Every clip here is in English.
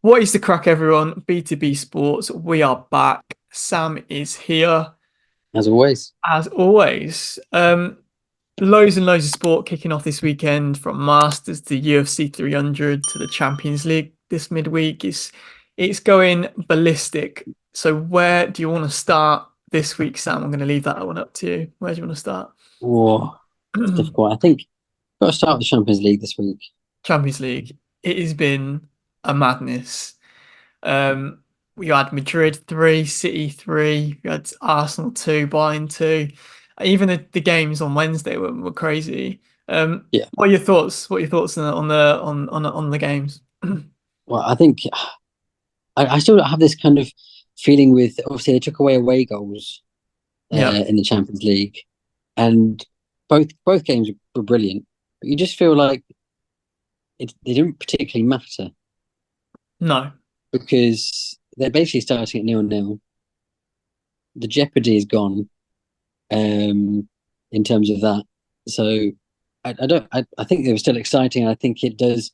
What is the crack, everyone? B2B Sports. We are back. Sam is here As always. as always. Loads and loads of sport kicking off this weekend, from Masters to UFC 300 to the Champions League this midweek. It's going ballistic. So where do you want to start this week, Sam? I'm going to leave that one up to you. Where do you want to start? Oh, it's difficult. I think got to start with the Champions League this week. Champions League. It has been a madness. Um, we had Madrid 3, City 3, we had Arsenal 2, Bayern 2. Even the games on Wednesday were crazy. Yeah. What are your thoughts? What are your thoughts on the games? Well, I think I still have this kind of feeling with obviously they took away goals Yeah, in the Champions League, and both games were brilliant. But you just feel like they didn't particularly matter no, because they're basically starting at 0-0. The jeopardy is gone in terms of that. So I think they were still exciting. I think it does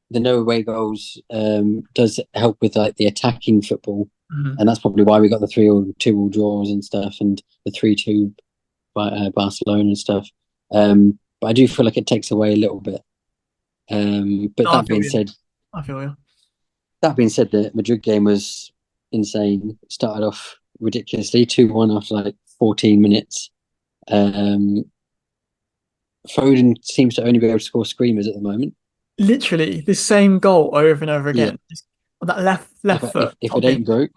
the no away goals does help with like the attacking football, Mhm. and that's probably why we got the 3-2 2-2 draws and stuff, and the 3-2 by Barcelona and stuff. But I do feel like it takes away a little bit. But No, I feel you. I feel you. that being said, the Madrid game was insane. It started off ridiculously 2-1 after like 14 minutes. Um, Foden seems to only be able to score screamers at the moment. Literally the same goal over and over Yeah, again. Just that left if foot if it top ain't in. broke,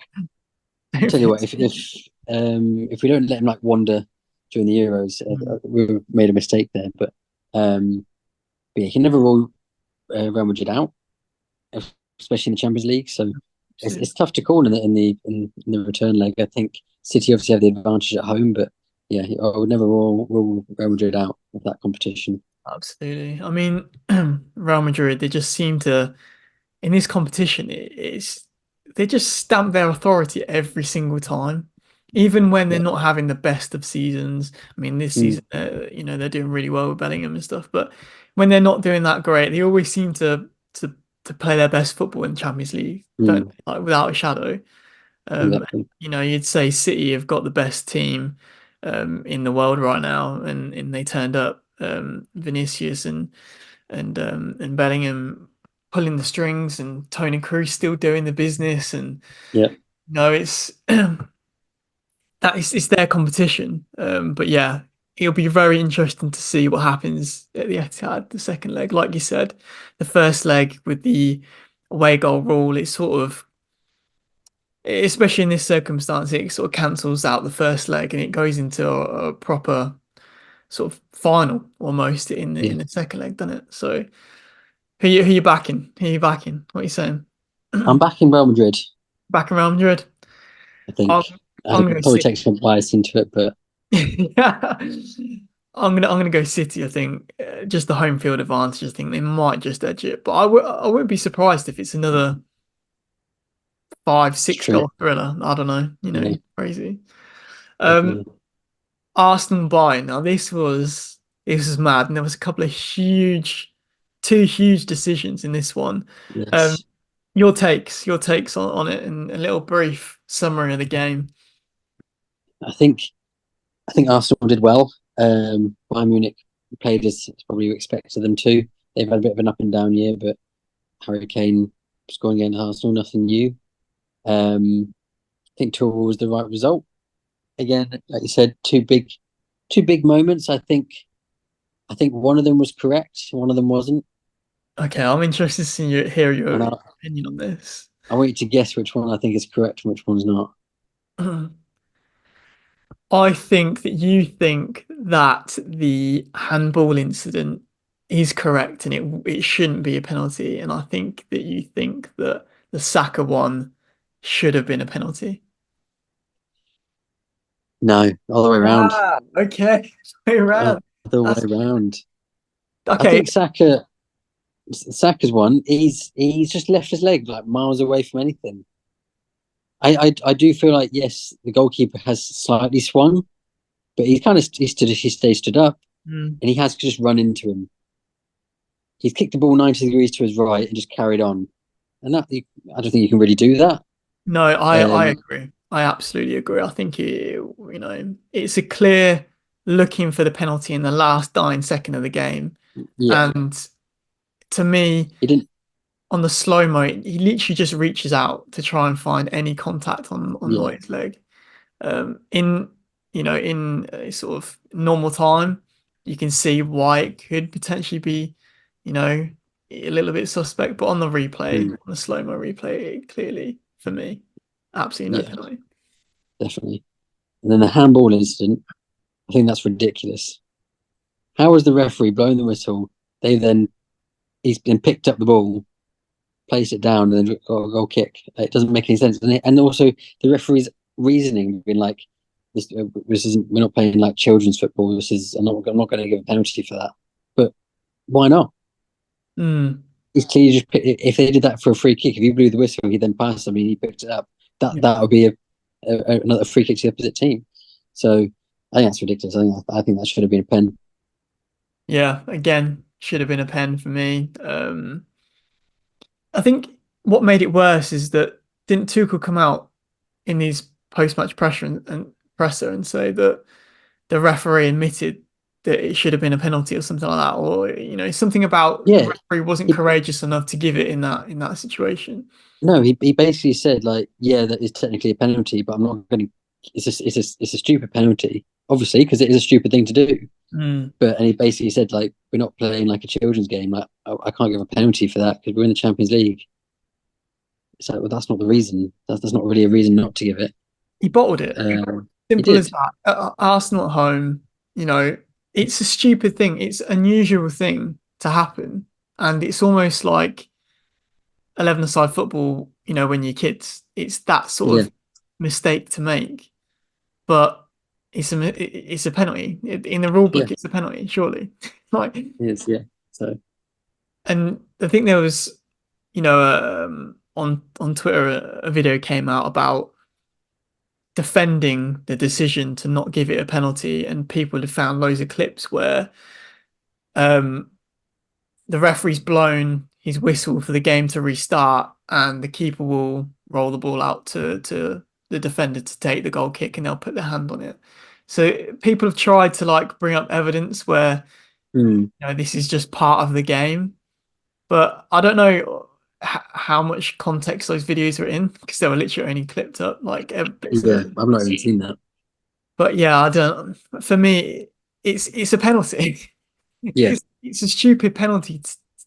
I tell you what, if we don't let him like wander during the Euros, we've made a mistake there. But yeah, he can never rule Real Madrid out, especially in the Champions League. So it's tough to call in the return leg. I think City obviously have the advantage at home, but yeah, I would never rule Real Madrid out of that competition. Absolutely. I mean, Real Madrid, they just seem to, in this competition, they just stamp their authority every single time, even when they're Yeah. not having the best of seasons. I mean, this Mm, season, they're doing really well with Bellingham and stuff, but when they're not doing that great, they always seem to play their best football in the Champions League, don't mm, they? Like, without a shadow. exactly. You'd say City have got the best team in the world right now, and they turned up. Vinicius and Bellingham pulling the strings, and Tony Cruz still doing the business, and Yeah. it's it's their competition. But yeah, it'll be very interesting to see what happens at the Etihad, the second leg. Like you said, the first leg with the away goal rule, it's sort of, especially in this circumstance, it sort of cancels out the first leg and it goes into a proper sort of final almost in the Yeah. second leg, doesn't it? So who you backing? Who you backing? What are you saying? I'm back in Real Madrid. Back around Madrid. I think I'm I'm gonna go probably City. take some bias into it, but Yeah. I'm gonna go City. I think just the home field advantage. I think they might just edge it, but I wouldn't be surprised if it's another five, it's six true. goal thriller. I don't know. Yeah, Crazy. Um, definitely. Arsenal Bayern. Now this was mad, and there was a couple of two huge decisions in this one. Um, Yes. your takes on it, and a little brief summary of the game. I think I think Arsenal did well. Bayern Munich played as probably you expected them to. They've had a bit of an up and down year, but Harry Kane scoring against Arsenal, nothing new. I think Tour was the right result. Again, like you said, two big moments. I think one of them was correct, one of them wasn't, Okay, I'm interested to hear and your I, opinion on this. I want you to guess which one I think is correct and which one's not. I think that you think that the handball incident is correct and it shouldn't be a penalty, and I think that you think that the Saka one should have been a penalty. No, all the way around. Ah, okay. Way All around. the way That's around. I okay. think Saka's one. He's just left his leg like miles away from anything. I do feel like yes, the goalkeeper has slightly swung, but he stayed stood up, Mm. and he has just run into him. He's kicked the ball 90 degrees to his right and just carried on, and I don't think you can really do that. No, I Um, agree. I absolutely agree. I think it's a clear looking for the penalty in the last dying second of the game. yeah, And to me, he didn't. on the slow mo, he literally just reaches out to try and find any contact on Yeah, Neuer's leg. In in a sort of normal time, you can see why it could potentially be, you know, a little bit suspect. But on the replay, mm, on the slow mo replay, it clearly for me, absolutely no yeah, penalty. definitely. And then the handball incident, I think that's ridiculous. How was the referee blowing the whistle? They then he's been picked up the ball, placed it down, and then got a goal kick. It doesn't make any sense. And also the referee's reasoning being like, this isn't. We're not playing like children's football. This is. I'm not going to give a penalty for that. But why not? Mm, He's clearly just if they did that for a free kick, if he blew the whistle, he then passed them and he picked it up. That yeah, that would be another free kick to the opposite team. So I think that's ridiculous. I think that should have been a pen. yeah. Again, should have been a pen for me. I think what made it worse is that didn't Tuchel come out in his post-match pressure and presser and say that the referee admitted that it should have been a penalty or something like that, or something about the Yeah, referee wasn't he, courageous enough to give it in that situation. no, he basically said like, yeah, that is technically a penalty, but I'm not going to. It's a stupid penalty, obviously, because it is a stupid thing to do. Mm. But and he basically said like, we're not playing like a children's game. Like I can't give a penalty for that because we're in the Champions League. So well, that's not the reason. That's not really a reason not to give it. He bottled it. He Simple as did. that. Arsenal at home, you know, it's a stupid thing. It's an unusual thing to happen, and it's almost like 11-a-side football. When you're kids, it's that sort Yeah, of mistake to make. But it's a penalty in the rule yeah, book. It's a penalty, surely. Like, it is. Yeah. So and I think there was, on Twitter, a video came out about defending the decision to not give it a penalty, and people had found loads of clips where um, the referee's blown his whistle for the game to restart, and the keeper will roll the ball out to the defender to take the goal kick, and they'll put their hand on it. So people have tried to like bring up evidence where mm, this is just part of the game, but I don't know how much context those videos are in because they were literally only clipped up like bits of yeah, I've not evidence. even seen that. But yeah, I don't. For me, it's a penalty. Yeah, It's a stupid penalty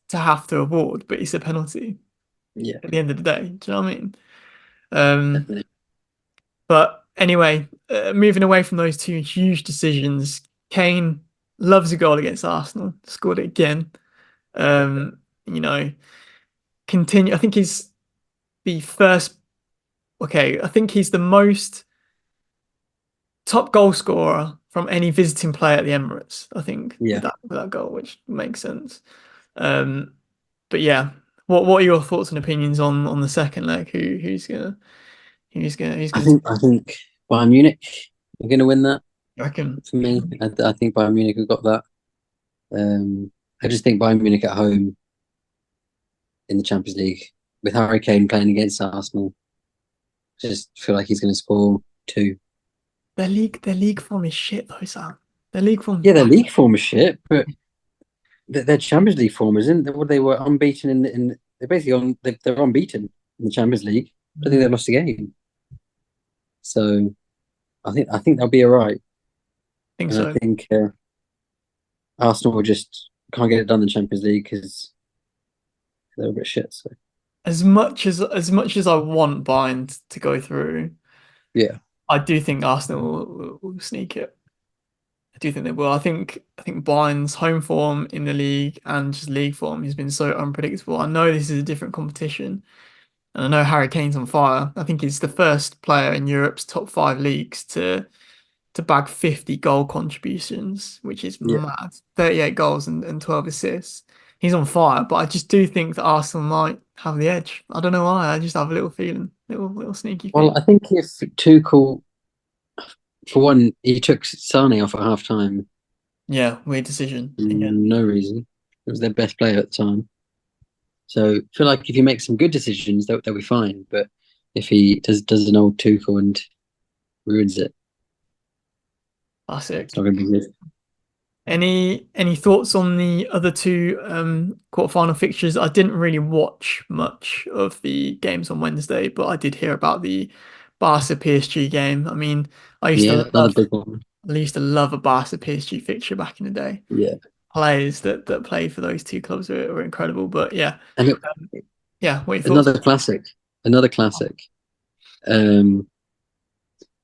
to have to award, but it's a penalty yeah, at the end of the day. Do you know what I mean? Um, definitely. but anyway, moving away from those two huge decisions, Kane loves a goal against Arsenal, scored it again. You know, continue. I think he's the first. Okay, I think he's the most top goal scorer from any visiting player at the Emirates. I think with Yeah, that goal, which makes sense. Um, but yeah, what are your thoughts and opinions on the second leg? Who's I gonna? think I think Bayern Munich are going to win that I reckon for me. I think Bayern Munich have got that. I just think Bayern Munich at home in the Champions League with Harry Kane playing against Arsenal. Just feel like he's going to score two. their league form is shit though, Sam. Their league form's Yeah, their bad. league form is shit, but their Champions League form isn't. They were unbeaten they're basically they're unbeaten in the Champions League. I don't think Mm, they've lost a game. So I think they'll be all right. think And I so. think Arsenal will just can't get it done in the Champions League because they're a bit shit. So As much as I want Bayern to go through, yeah, I do think Arsenal will sneak it. I do think they will. I think Bayern's home form in the league and just league form has been so unpredictable. I know this is a different competition, and I know Harry Kane's on fire. I think he's the first player in Europe's top five leagues to bag 50 goal contributions, which is yeah. mad. 38 goals and 12 assists. He's on fire, but I just do think that Arsenal might have the edge. I don't know why. I just have a little feeling, little sneaky Well, feeling. I think if Tuchel, for one, he took Sane off at half time, Yeah, weird decision again. no reason. It was their best player at the time. So I feel like if he makes some good decisions, they'll be fine. But if he does an old Tuchel and ruins it, it's Classic. not going to be good. Any thoughts on the other two quarterfinal fixtures? I didn't really watch much of the games on Wednesday, but I did hear about the Barca PSG game. I mean, I used Yeah, to another big one. love a Barca PSG fixture back in the day. Yeah, Players that played for those two clubs were incredible. But yeah, and yeah. What are your thoughts? another classic, another classic. Um,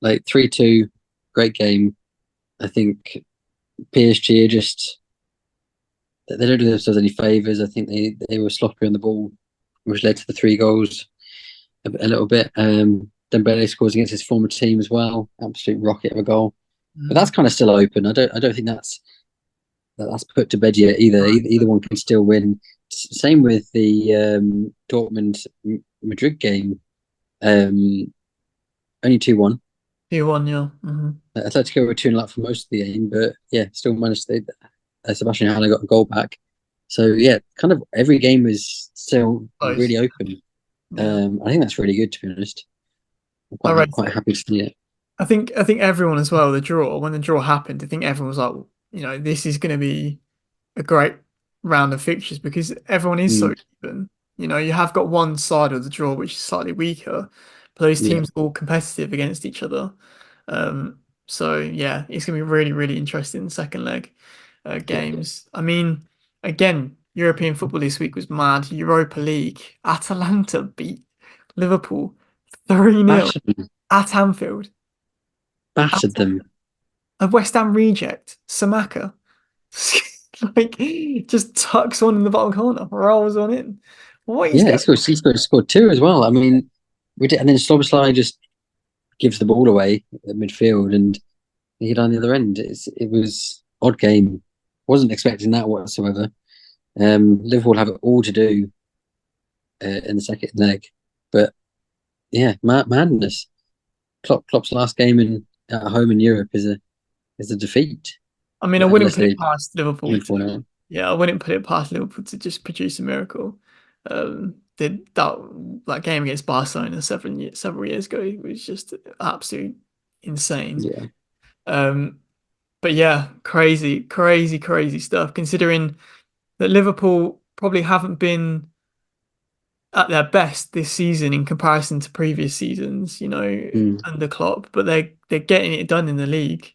like 3-2, great game. I think PSG are just they don't do themselves any favors. I think they were sloppy on the ball, which led to the 3 goals a little bit. Dembele scores against his former team as well. Absolute rocket of a goal. But that's Mm. kind of still open. I don't think that's put to bed yet either. Either one can still win. Same with the Dortmund Madrid game. Um, Only 2-1. 2-1, yeah. Hmm. Atletico were 2-0 up for most of the game, but yeah, still managed to. Sebastian Haller got a goal back. So yeah, kind of every game is still Close. really open. Yeah. I think that's really good, to be honest. I'm I quite rate quite it. happy to see it. I think everyone as well, the draw, when the draw happened, I think everyone was like, this is gonna be a great round of fixtures because everyone is so Mm, even. You have got one side of the draw which is slightly weaker, but those yeah, teams are all competitive against each other. Um, so yeah, it's gonna be really, really interesting second leg yeah. games. I mean, again, European football this week was mad. Europa League, Atalanta beat Liverpool 3-0 Battered them. at Anfield. Battered them. A West Ham reject, Samaka. Like just tucks one in the bottom corner, rolls on in. What is Yeah, going he scored 2 as well. I mean, and then Szoboszlai just gives the ball away at midfield and he hit on the other end. It was odd game. Wasn't expecting that whatsoever. Liverpool have it all to do in the second leg, but yeah, madness. Klopp's last game at home in Europe is a defeat, I mean, I wouldn't unless put it they past Liverpool win to 4-0. yeah, I wouldn't put it past Liverpool to just produce a miracle. Did that game against Barcelona several years ago was just absolute insane. Yeah. Um, but yeah, crazy, crazy, crazy stuff. Considering that Liverpool probably haven't been at their best this season in comparison to previous seasons, Mm. under Klopp, but they're getting it done in the league.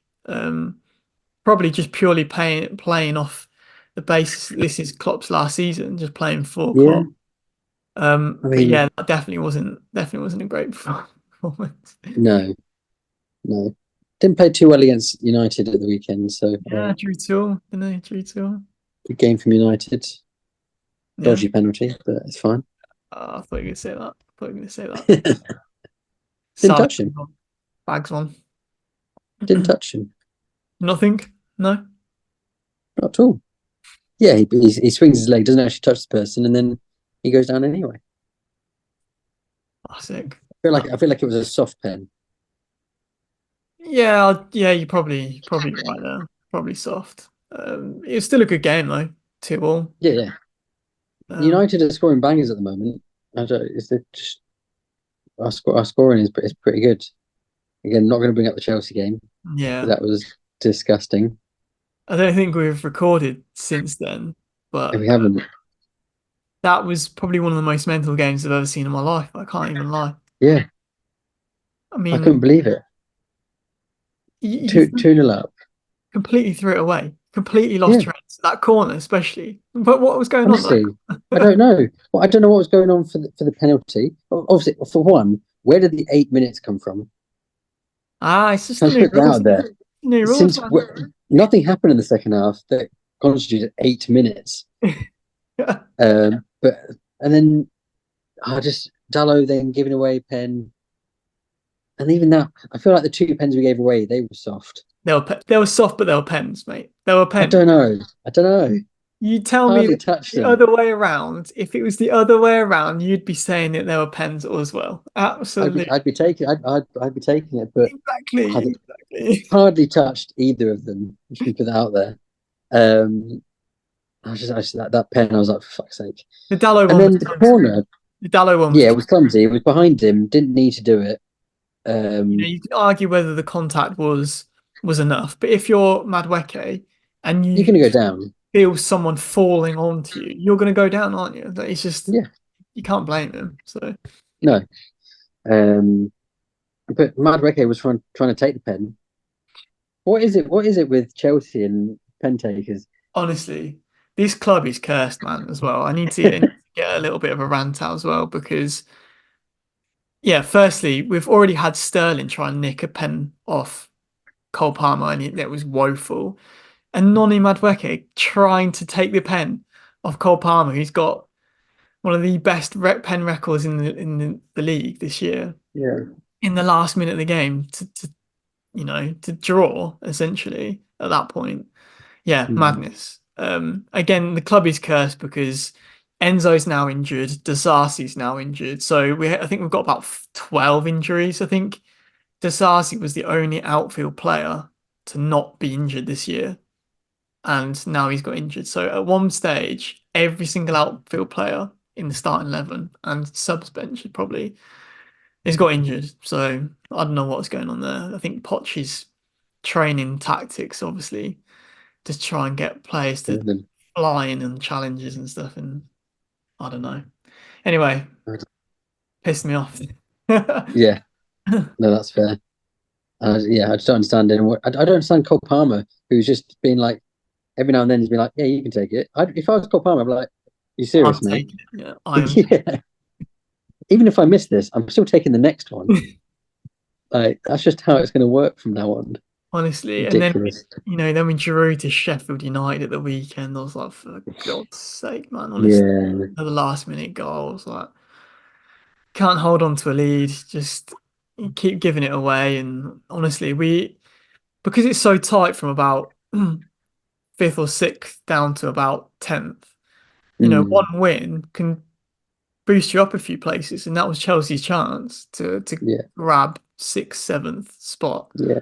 Probably just purely playing off the basis that this is Klopp's last season, just playing for Yeah. Klopp. I But mean, yeah, that definitely wasn't a great performance. no, no. Didn't play too well against United at the weekend, so Yeah, Drew Tool, didn't they? Drew Tool. good game from United. Yeah. Dodgy penalty, but it's fine. I thought you were gonna say that. I thought you were gonna say that. Didn't Salah touch him. bags one. Didn't touch him. Nothing. No. Not at all. Yeah, he swings his leg, doesn't actually touch the person, and then he goes down anyway. Classic. I feel like it was a soft pen. Yeah, yeah, you're probably right there. Probably soft. It was still a good game though. 2-2. Yeah, yeah. Um, United are scoring bangers at the moment. I don't, is it just our scoring is pretty good. Again, not going to bring up the Chelsea game because yeah. that was disgusting. I don't think we've recorded since then, And but we haven't. that was probably one of the most mental games I've ever seen in my life. I can't even lie. Yeah, I I couldn't mean, believe it. you Two nil up. completely threw it away. Completely lost Yeah, trends. That corner, especially. But what was going on honestly, I there? don't know. Well, I don't know what was going on for the penalty. Obviously, for one, where did the 8 minutes come from? It's just Can I the new put that rules, out isn't there? it? New rules, Since man. nothing happened in the second half that constituted 8 minutes. But and then I just Dallo then giving away a pen, and even that I feel like the 2 pens we gave away they were soft. They were soft, but they were pens, mate. They were I pens. don't know. I don't know. You tell me Hardly that touched the them. other way around. If it was the other way around, you'd be saying that they were pens as well. I'd be Absolutely. I'd be taking I'd be taking it, but Exactly. I'd Exactly. hardly touched either of them. Just to put that out there. Um, that pen. I was like, for fuck's sake. The Dallo And one was then the clumsy. corner, The Dallo one was, yeah, it was clumsy. It was behind him. Didn't need to do it. you know, Um, you can argue whether the contact was enough, but if you're Madueke and you're you gonna go down. feel someone falling onto you, you're going to go down, aren't you? It's just Yeah, you can't blame him. So no. Um, but Madueke was trying to take the pen. What is it? What is it with Chelsea and pen takers? honestly, this club is cursed, man. As well, I need to get a little bit of a rant out as well because yeah, firstly, we've already had Sterling try and nick a pen off Cole Palmer, and that was woeful. And Noni Madueke trying to take the pen off Cole Palmer, who's got one of the best pen records in the league this year. Yeah. In the last minute of the game to draw essentially at that point. Yeah, Mm. madness. Again, the club is cursed because Enzo's now injured, Disasi's now injured. So I think we've got about 12 injuries. I think Disasi was the only outfield player to not be injured this year, and now he's got injured. So at one stage, every single outfield player in the starting 11 and subs bench probably has got injured. So I don't know what's going on there. I think Poch is training tactics, obviously, to try and get players to fly in and challenges and stuff. And I don't know. Anyway, pissed me off. Yeah, no, that's fair. Yeah, I just don't understand it. I don't understand Cole Palmer, who's just been like every now and then he's been like, "Yeah, you can take it." If I was Cole Palmer, I'd be like, "You I'm serious, mate?" taking it. Yeah, I'm Yeah. Even if I miss this, I'm still taking the next one. Like that's just how it's going to work from now on. honestly. And then, Ridiculous. then we drew to Sheffield United at the weekend. I was like, for God's sake, man. Honestly, Yeah, at the last minute goal, I was like, can't hold on to a lead. Just keep giving it away. And honestly, because it's so tight from about fifth or sixth down to about 10th, one mm, win can boost you up a few places. And that was Chelsea's chance to yeah, grab sixth, seventh spot. yeah,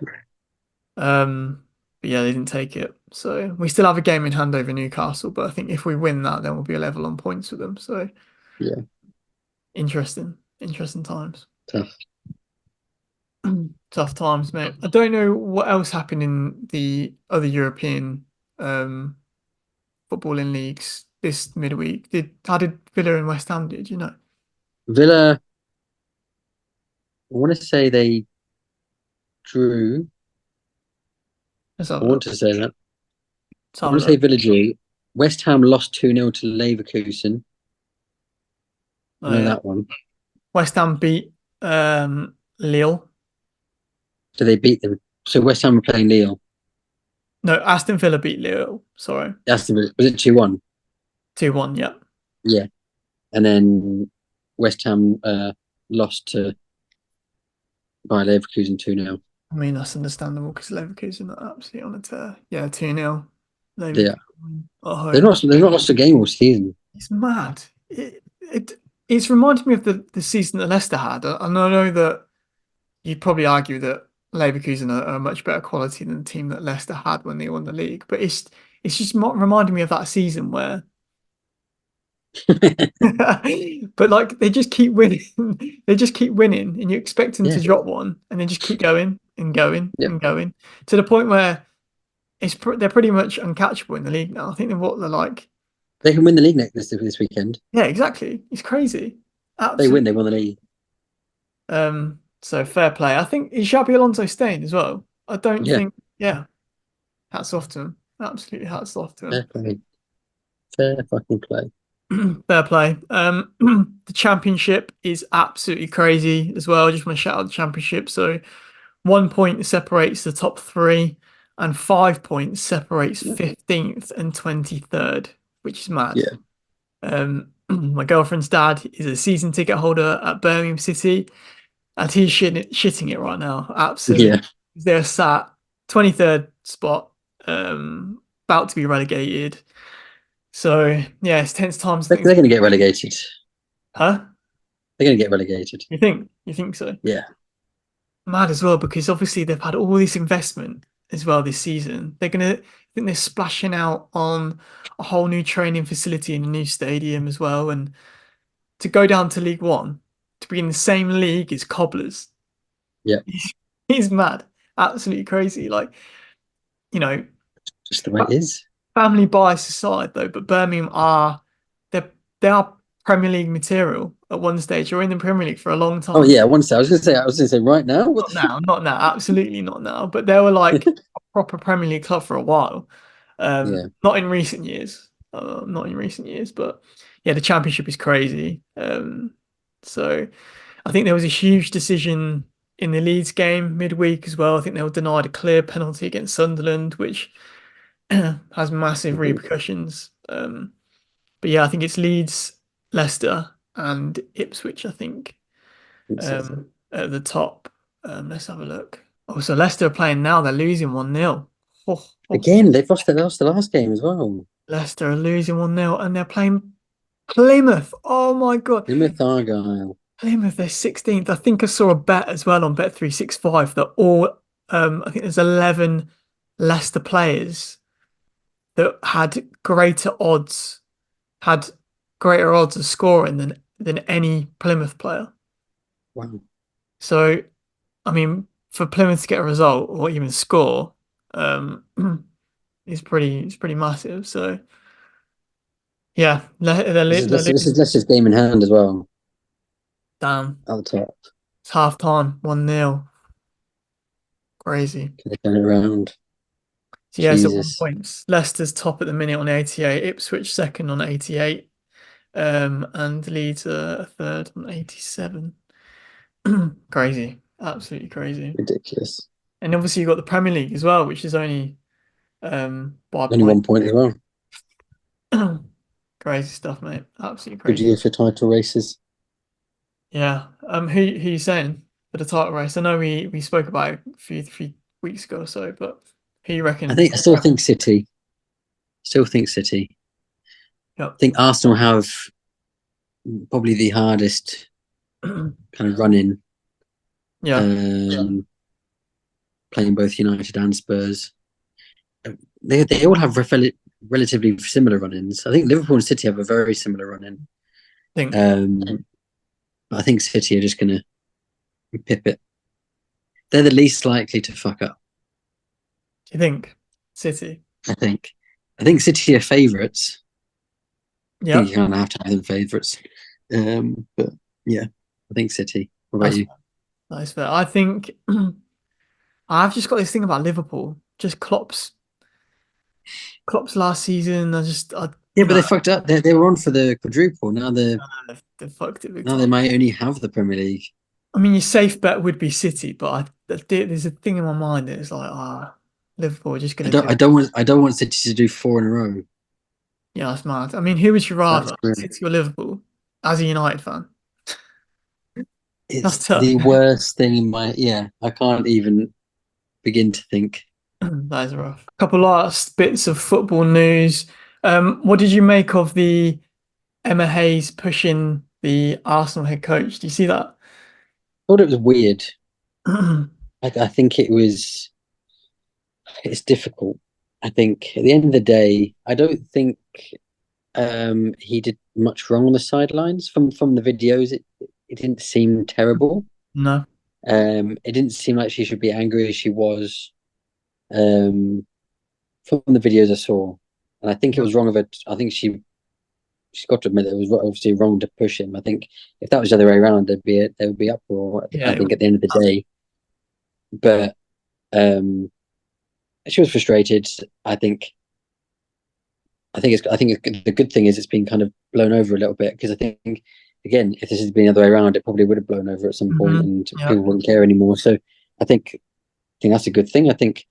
But yeah, they didn't take it. So we still have a game in hand over Newcastle, but I think if we win that, then we'll be a level on points with them. So yeah. interesting times. Tough. Tough times, mate. I don't know what else happened in the other European um footballing leagues this midweek. How did Villa and West Ham did, you know? Villa. I want to say they drew. Let's have I a want look. to say that. Let's I have a want to say look. Villa drew. West Ham lost 2-0 to Leverkusen. I Oh know yeah. that one. West Ham beat Lille. So they beat them. So West Ham were playing Lille. No, Aston Villa beat Lille. Sorry. Was it 2-1? 2-1, yeah. Yeah. And then West Ham lost to by Leverkusen 2-0. I mean, that's understandable because Leverkusen are absolutely on a tear. Yeah, 2-0. Yeah. Leverkusen at home. They've not lost a game all season. It's mad. It's reminded me of the season that Leicester had. And I know that you'd probably argue that Leverkusen are a much better quality than the team that Leicester had when they won the league. But it's just reminding me of that season where but like they just keep winning. They just keep winning, and you expect them Yeah. to drop one, and they just keep going and going Yep. and going to the point where they're pretty much uncatchable in the league now. I think they're like, They can win the league this weekend. yeah, exactly. It's crazy, They win, absolutely. they won the league. So fair play. I think is Xabi Alonso staying as well. I don't Yeah. think, yeah. Hats off to him. Absolutely hats off to Fair him. play. Fair fucking play. Fair play. The championship is absolutely crazy as well. I just want to shout out the championship. So 1 point separates the top three, and 5 points separates 15th and 23rd, which is mad. Yeah. My girlfriend's dad is a season ticket holder at Birmingham City, and he's shitting it right now. Absolutely. Yeah. They're sat 23rd spot, about to be relegated. So yeah, it's tense times. They're Things, going to get relegated. huh? They're going to get relegated. You think? You think so? Yeah. Mad as well because obviously they've had all this investment as well this season. They're think they're splashing out on a whole new training facility in a new stadium as well. And to go down to League One, to be in the same league as Cobblers, Yeah, he's mad, absolutely crazy. Like, you know, just the way it is. family bias aside though, but Birmingham are they are Premier League material at one stage. You're in the Premier League for a long Oh time. yeah, one sec. I was gonna say right now. What Not the fuck? now, not now, absolutely not now. But they were like a proper Premier League club for a while. Yeah, Not in recent years. Not in recent years, but yeah, the championship is crazy. So I think there was a huge decision in the Leeds game midweek as well. I think they were denied a clear penalty against Sunderland, which has massive repercussions. But yeah, I think it's Leeds, Leicester, and Ipswich, I think, at the top. Let's have a look. Oh, so Leicester are playing now. They're losing 1-0. Oh, oh. again, they lost the last game as well. Leicester are losing 1-0, and they're playing Plymouth. Oh my God. Plymouth Argyle. Plymouth, they're 16th. I think I saw a bet as well on Bet365 that all, I think there's 11 Leicester players that had greater odds of scoring than any Plymouth player. Wow, So, I mean, for Plymouth to get a result or even score, um, is pretty massive. So, yeah, this is Leicester's game in hand as well. down. At the top, It's half time, 1-0. Crazy. can they turn it around? So yeah, so one Jesus, points. Leicester's top at the minute on 88. Ipswich second on 88. And Leeds are third on 87. Crazy. Absolutely crazy. ridiculous. And obviously you've got the Premier League as well, which is only by Only point. 1 point as well. Crazy stuff, mate. Absolutely Good crazy. year for title races. Yeah. Who you saying for the title race? I know we spoke about it a few weeks ago or so, but who you reckon? I still think City. Still think City. I Yep. think Arsenal have probably the hardest kind of run in, Yeah. um, playing both United and Spurs. They all have relatively similar run-ins. I think Liverpool and City have a very similar run-in. Think. But I think City are just going to pip it. They're the least likely to fuck up. Do you think City? I think. I think City are favourites. I think you Yep. kind of have to have them favourites. But yeah, I think City. What about That's you? that's fair. I think I've just got this thing about Liverpool. Just Klopp's last season. Yeah, but they fucked up. They were on for the quadruple. They fucked it big Now they time. might only have the Premier League. I mean, your safe bet would be City, but there's a thing in my mind that is like, Liverpool are just gonna do it. I don't want City to do four in a row. Yeah, that's mad. I mean, who would you That's rather, great. City or Liverpool? As a United fan, that's It's tough. the worst thing in my yeah. I can't even begin to think. That is rough. A couple last bits of football news. What did you make of the Emma Hayes pushing the Arsenal head coach? Do you see that? I thought it was weird. I think it's difficult. I think at the end of the day, I don't think he did much wrong on the sidelines. From the videos, it didn't seem terrible. No. It didn't seem like she should be angry as she was. Um, from the videos I saw, and I think it Yep. was wrong of her. I think she's got to admit it was obviously wrong to push him. I think if that was the other way around, there would be uproar. Yeah, I think at the end of the day, but she was frustrated. I think the good thing is it's been kind of blown over a little bit because I think again if this had been the other way around, it probably would have blown over at some point and Yeah. people wouldn't care anymore. So I think that's a good thing. I think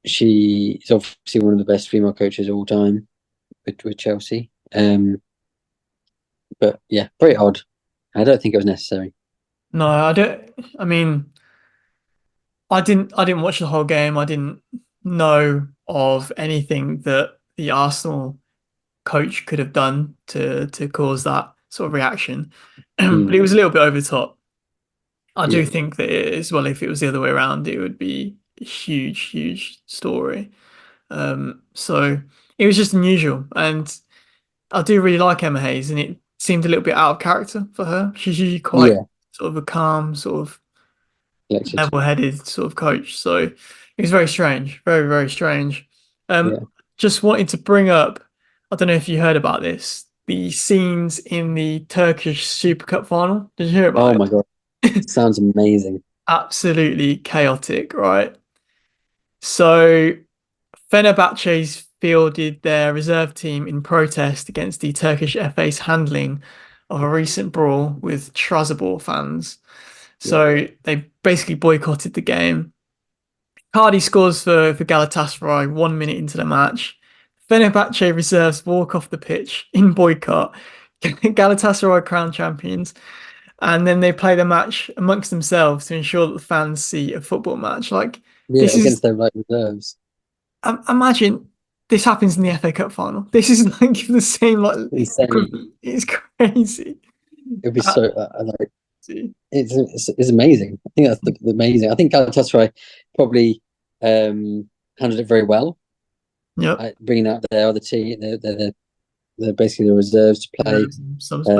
she is obviously one of the best female coaches of all time with Chelsea. But yeah, very odd. I don't think it was necessary. No, I don't. I mean, I didn't watch the whole game. I didn't know of anything that the Arsenal coach could have done to cause that sort of reaction. But Mm, it was a little bit over the top. I do yeah, think that it, as well, if it was the other way around, huge, huge story. So it was just unusual, and I do really like Emma Hayes, and it seemed a little bit out of character for her. She's usually quite Yeah, sort of a calm, sort of elected. level-headed sort of coach. So it was very strange, very, very strange. Yeah. Just wanted to bring up, I don't know if you heard about this, the scenes in the Turkish Super Cup final. Did you hear about Oh it? my God, sounds amazing. Absolutely chaotic, right? So Fenerbahce's fielded their reserve team in protest against the Turkish FA's handling of a recent brawl with Trabzonspor fans. Yeah. So they basically boycotted the game. Cardi scores for Galatasaray 1 minute into the match. Fenerbahce reserves walk off the pitch in boycott. Galatasaray crown champions, and then they play the match amongst themselves to ensure that the fans see a football match. Like Yeah, this is, against their like reserves. imagine this happens in the FA Cup final. This is like the same like Insane. equivalent. It's crazy. It'd be Uh, so like it's amazing. I think that's the amazing. I think Galatasaray probably handled it very well, Yep. bringing out their other team. They're basically the reserves to play. Some spec.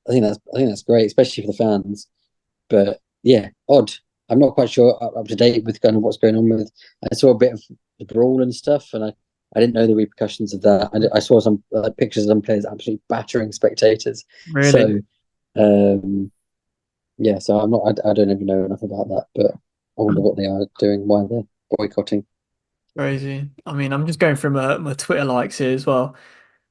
I think that's great, especially for the fans. But yeah, odd. I'm not quite sure up to date with kind of what's going on with. I saw a bit of the brawl and stuff, and I didn't know the repercussions of that. I saw some pictures of some players absolutely battering spectators. Really So um, yeah, so I'm not. I don't even know enough about that, but I wonder what they are doing, why they're boycotting. crazy. I mean, I'm just going through my Twitter likes here as well.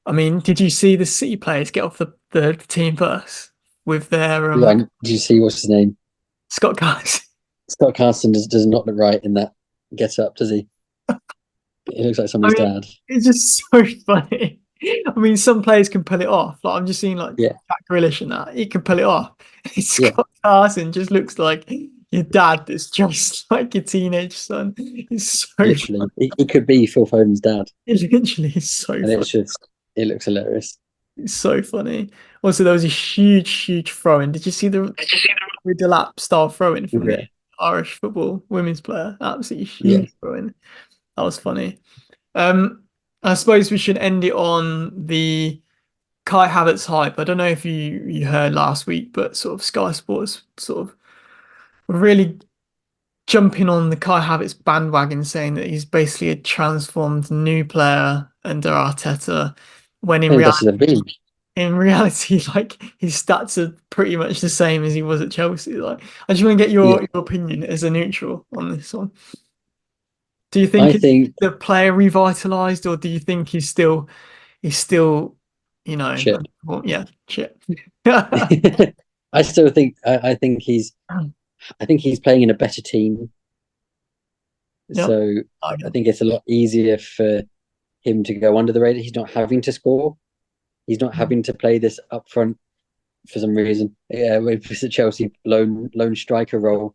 I mean, did you see the City players get off the team bus with their Right? Did you see what's his name? Scott Carson? Scott Carson does not look right in that get up, does he? He looks like I someone's mean, dad. it's just so funny. I mean, some players can pull it off. Like I'm just seeing like Yeah, Jack Grealish and that. He can pull it off. yeah, Scott Carson just looks like your dad that's just like your teenage son. It's so literally. funny. He could be Phil Foden's dad, It literally is so and funny. it looks hilarious. It's so funny. Also, there was a huge, huge throw in. Did you see the with the lap style throw in from the Yeah, Irish football women's player? Absolutely yeah, huge throw in. That was funny. Um, I suppose we should end it on the Kai Havertz hype. I don't know if you heard last week, but sort of Sky Sports sort of were really jumping on the Kai Havertz bandwagon, saying that he's basically a transformed new player under Arteta, when I think that's the been. in reality, like his stats are pretty much the same as he was at Chelsea. Like, I just want to get Yeah, your opinion as a neutral on this one. Do you I think it's think the player revitalized, or do you think he's still, you know, shit. well, yeah, shit. I still think I think he's playing in a better team, Yep. so I I know. think it's a lot easier for him to go under the radar. He's not having to score. He's not having to play this up front for some reason. Yeah, with the Chelsea lone striker role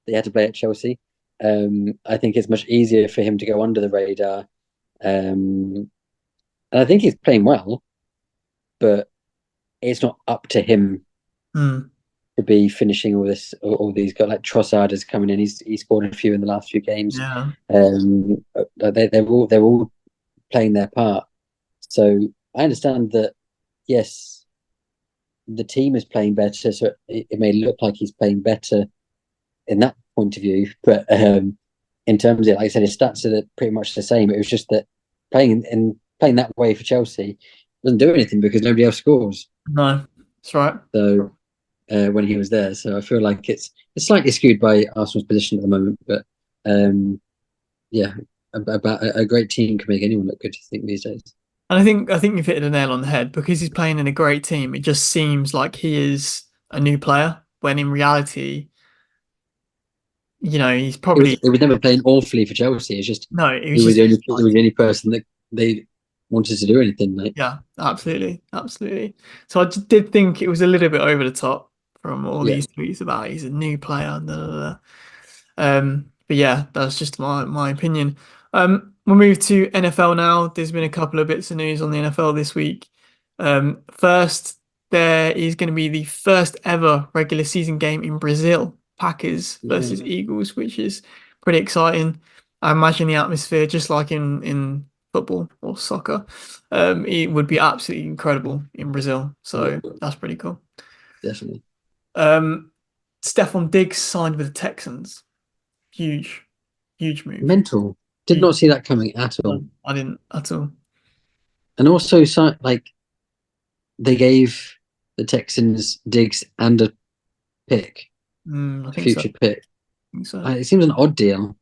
that he had to play at Chelsea. I think it's much easier for him to go under the radar. And I think he's playing well, but it's not up to him Mm, to be finishing all these guys. Like Trossard is coming in. He scored a few in the last few games. yeah. They're all playing their part. So I understand that yes, the team is playing better, so it may look like he's playing better in that point of view. But in terms of, like I said, his stats are pretty much the same. It was just that playing that way for Chelsea doesn't do anything because nobody else scores. No, that's right. So when he was there, so I feel like it's slightly skewed by Arsenal's position at the moment. But um, yeah, about a great team can make anyone look good. I think these days. And I think you've hit the nail on the head because he's playing in a great team. It just seems like he is a new player when in reality, he's probably It was never playing awfully for Chelsea. It's just no, it was just he was the only person that they wanted to do anything. Like yeah, absolutely, absolutely. So I just did think it was a little bit over the top from all yeah, these tweets about he's a new player. Da, da, da. But yeah, that's just my opinion. We'll move to NFL now. There's been a couple of bits of news on the NFL this week. First, there is going to be the first ever regular season game in Brazil, Packers yeah, versus Eagles, which is pretty exciting. I imagine the atmosphere, just like in football or soccer, it would be absolutely incredible in Brazil. Yeah, So that's pretty cool. definitely. Um, Stephon Diggs signed with the Texans. Huge, huge move. Mental. Did Huge. not see that coming at all. No, I didn't at all. And also, like they gave the Texans Diggs and a pick, I a think so. future pick. I think so. It seems an odd deal.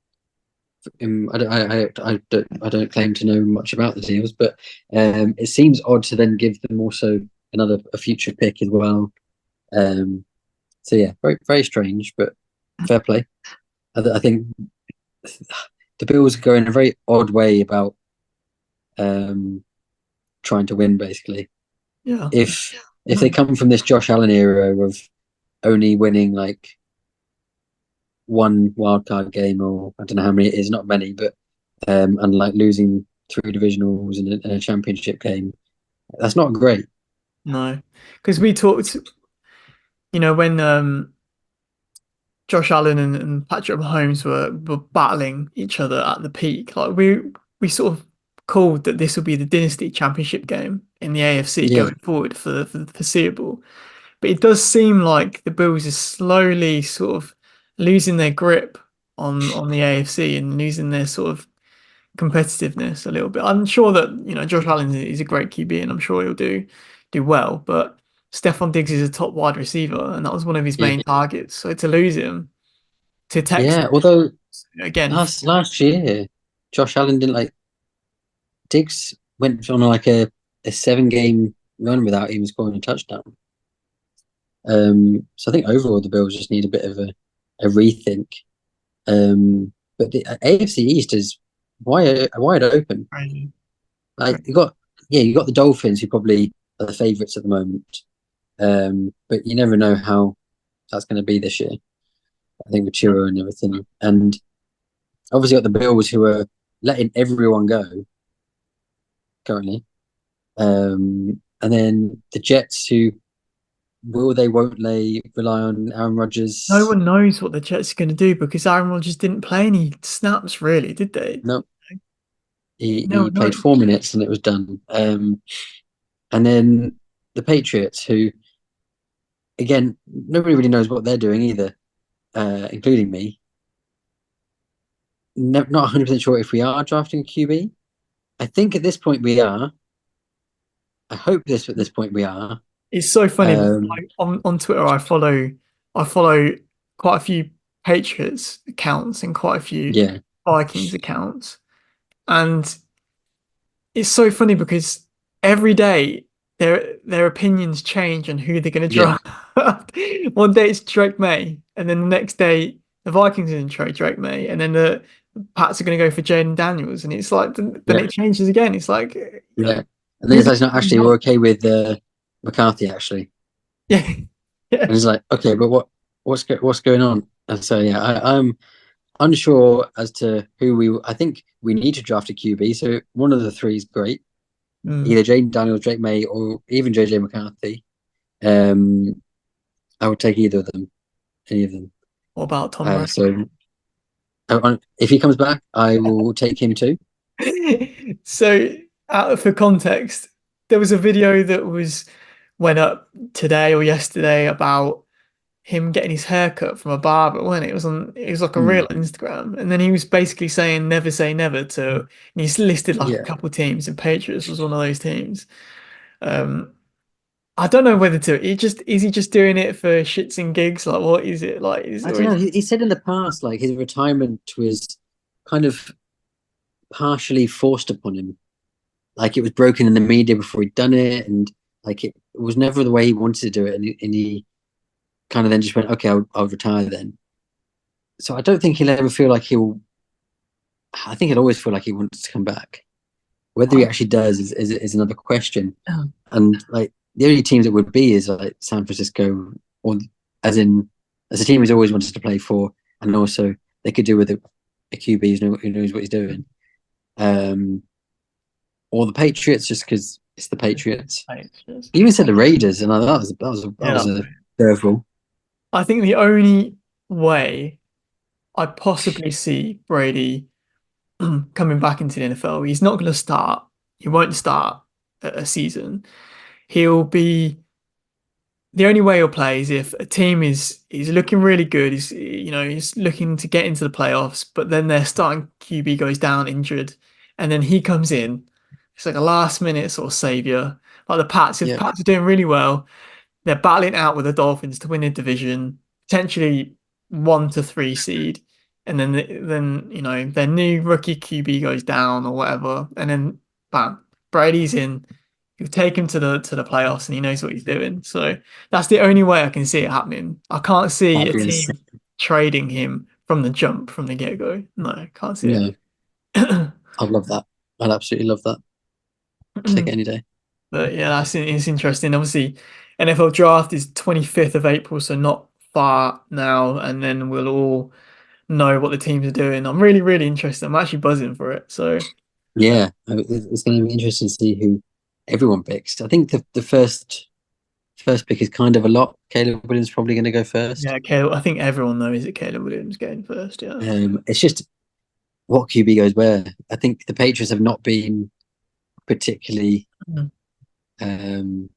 I don't claim to know much about the deals, but it seems odd to then give them also a future pick as well. Um, so yeah, very very strange, but fair play. I think the Bills go in a very odd way about um, trying to win. Basically, Yeah. if they come from this Josh Allen era of only winning like one wildcard game, or I don't know how many it is, not many, but and like losing three divisionals and a championship game, that's not great. No, because we talked, when Josh Allen and Patrick Mahomes were battling each other at the peak. Like we sort of called that this will be the dynasty championship game in the AFC Yeah, going forward for the foreseeable. But it does seem like the Bills are slowly sort of losing their grip on the AFC and losing their sort of competitiveness a little bit. I'm sure that Josh Allen is a great QB and I'm sure he'll do well, but Stephon Diggs is a top wide receiver and that was one of his yeah, main targets. So to lose him to Texas yeah. Although again, last year, Josh Allen didn't like Diggs went on like a 7 game run without even scoring a touchdown. So I think overall the Bills just need a bit of a rethink. But the AFC East is wide open. crazy. Like you got the Dolphins who probably are the favourites at the moment. But you never know how that's going to be this year. I think with Chiro and everything, and obviously got the Bills who are letting everyone go currently. And then the Jets who won't they rely on Aaron No Rodgers? one knows what the Jets are going to do because Aaron Rodgers didn't play any snaps really, did they? No, No he one played knows. 4 minutes and it was done. And then the Patriots who again nobody really knows what they're doing either, including me. Not 100% sure if we are drafting a QB. I think at this point we are. I hope this at this point we are. It's so funny because Um, like, on Twitter I follow quite a few Patriots accounts and quite a few yeah, Vikings accounts. And it's so funny because every day their opinions change on who they're going to yeah, draft. One day it's Drake May, and then the next day the Vikings are going to trade Drake May, and then the Pats are going to go for Jaden Daniels, and it's like then yeah, it changes again. It's like yeah. And then who it's the like, no, actually, we're okay with McCarthy actually. yeah yeah And it's like, okay, but what's going on? And so yeah, I'm unsure as to who we. I think we need to draft a QB. So one of the three is great. Mm. Either Jaden Daniels, Drake May, or even JJ McCarthy. Um, I would take either of them, any of them. What about Tom Brady? So if he comes back, I will take him too. So, for context, there was a video that went up today or yesterday about him getting his hair cut from a barber, when it was like a Hmm. reel on Instagram, and then he was basically saying never say never to, and he's listed like a Yeah, couple of teams, and Patriots was one of those teams. Um, I don't know whether to. He just is he just doing it for shits and gigs? Like, what is it like? I don't know. He said in the past, like his retirement was kind of partially forced upon him. Like it was broken in the media before he'd done it, and like it was never the way he wanted to do it, and he kind of then just went, okay, I'll retire then. So I don't think he'll ever feel like he'll. I think he'll always feel like he wants to come back. Whether he I, actually does is another question. And like the only teams it would be is like San Francisco, or as in as a team he's always wanted to play for, and also they could do with a QB who knows what he's doing. Um, or the Patriots, just because it's the Patriots. He even said the Raiders, and that was yeah, a curveball. I think the only way I possibly see Brady coming back into the NFL. He's not going to start. He won't start a season. He'll be the only way he'll play is if a team is looking really good. He's looking to get into the playoffs, but then their starting QB goes down injured, and then he comes in. It's like a last minute sort of savior. Like the Pats, if Yeah, Pats are doing really well, they're battling out with the Dolphins to win the division, potentially 1 to 3 seed, and then their new rookie QB goes down or whatever, and then bam, Brady's in. He'll take him to the playoffs, and he knows what he's doing. So that's the only way I can see it happening. I can't see that'd a be team insane. trading him from the jump, from the get-go. No, I can't see it. No, I'd love that. I'd absolutely love that. Take it any day. But yeah, it's interesting. Obviously, NFL draft is 25th of April, so not far now, and then we'll all know what the teams are doing. I'm really, really interested. I'm actually buzzing for it. So Yeah, it's going to be interesting to see who everyone picks. I think the first pick is kind of a lot. Caleb Williams probably going to go first. yeah, Caleb, I think everyone knows that Caleb Williams getting first. Yeah. It's just what QB goes where. I think the Patriots have not been particularly Mm. um,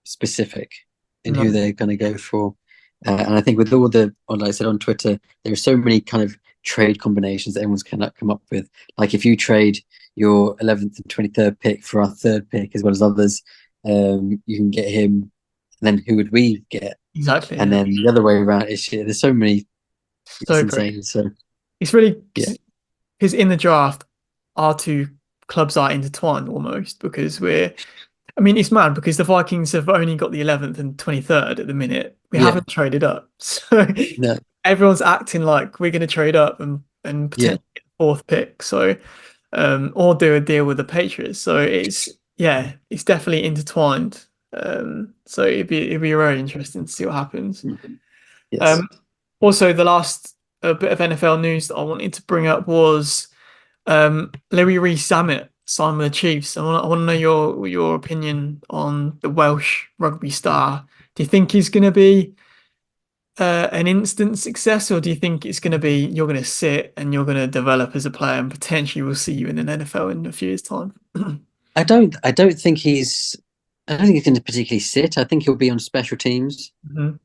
specific in No, who they're going to go for. And I think with all like I said on Twitter, there are so many kind of trade combinations that everyone's cannot come up with. Like if you trade your 11th and 23rd pick for our third pick as well as others, you can get him. And then who would we get? exactly. And Yeah. then the other way around is shit. There's so many. It's So crazy. insane. So It's really yeah, because in the draft, our two clubs are intertwined almost because I mean, it's mad because the Vikings have only got the 11th and 23rd at the minute. We yeah, haven't traded up. So no, everyone's acting like we're going to trade up and yeah, potentially get the fourth pick. So, or do a deal with the Patriots. So yeah, it's definitely intertwined. So it'd be very interesting to see what happens. yes. Um, also, the last bit of NFL news that I wanted to bring up was Louis Rees-Zammit signed with the Chiefs. I want to know your opinion on the Welsh rugby star. Do you think he's going to be an instant success, or do you think it's going to be you're going to sit and you're going to develop as a player and potentially we'll see you in an NFL in a few years' time? I don't think I don't think he's going to particularly sit. I think he'll be on special teams Mhm.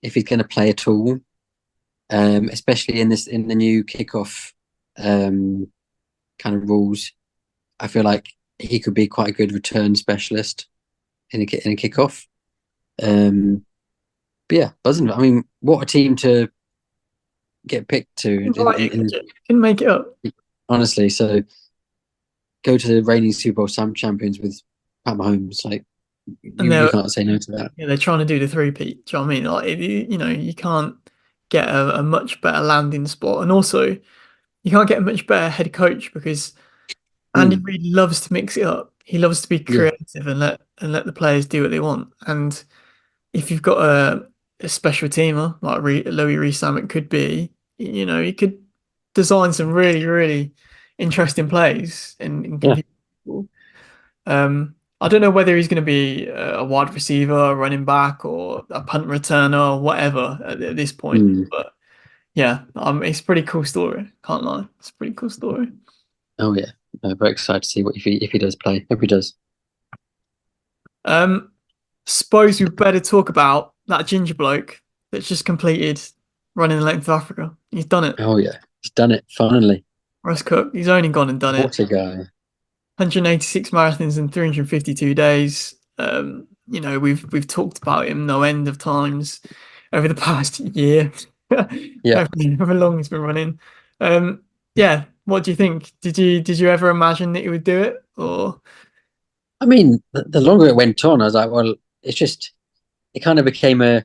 if he's going to play at all. Especially in the new kickoff um, kind of rules. I feel like he could be quite a good return specialist in a kickoff. Um, but yeah, buzzing. I mean, what a team to get picked to Right, can make it up. honestly. So go to the reigning Super Bowl champions with Pat Mahomes. Like And you can't say no to that. they're trying to do the three-peat. Do you know what I mean? Like, you can't get a much better landing spot. And also, you can't get a much better head coach because Andy Mm, Reid loves to mix it up. He loves to be yeah, creative and let the players do what they want. And if you've got a special teamer like Louis Rees-Zammit it could be, he could design some really, really interesting plays and yeah. compete with people. I don't know whether he's going to be a wide receiver, a running back, or a punt returner, or whatever at this point. Mm. But yeah, it's a pretty cool story. Can't lie, it's a pretty cool story. Oh yeah. No, very excited to see what if he does play. Hope he does. Um, Suppose we better talk about that ginger bloke that's just completed running the length of Africa. He's done it. Oh yeah, he's done it finally. Russ Cook, he's only gone and done it. What a guy. 186 marathons in 352 days. We've talked about him no end of times over the past year. Yeah. However long he's been running. Yeah, what do you think? Did you ever imagine that he would do it? Or I mean, the longer it went on, I was like, well, it's just it kind of became a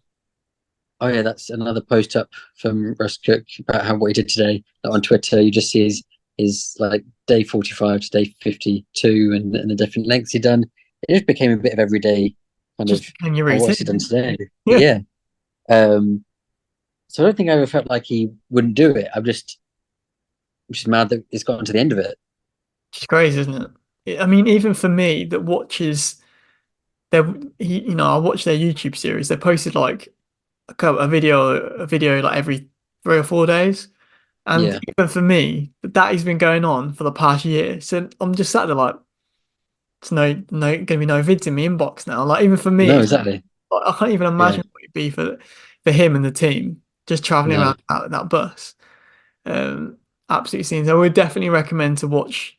oh yeah, that's another post up from Russ Cook about how what he did today. Like on Twitter, you just see his like day 45 to day 52 and the different lengths he done. It just became a bit of everyday kind of just became your oh, what's he done routine? today? Yeah, Yeah. Um, so I don't think I ever felt like he wouldn't do it. I'm just mad that it's gotten to the end of it. it's crazy, isn't it? I mean, even for me that watches their, I watch their YouTube series. They posted like a video like every 3 or 4 days. And Yeah. even for me, that has been going on for the past year. So I'm just sat there like, there's gonna be no vids in my inbox now. Like even for me, No, it's exactly. like, I can't even Yeah. imagine what it'd be for him and the team just traveling No. around out of that bus. Um, Absolutely scenes. I would definitely recommend to watch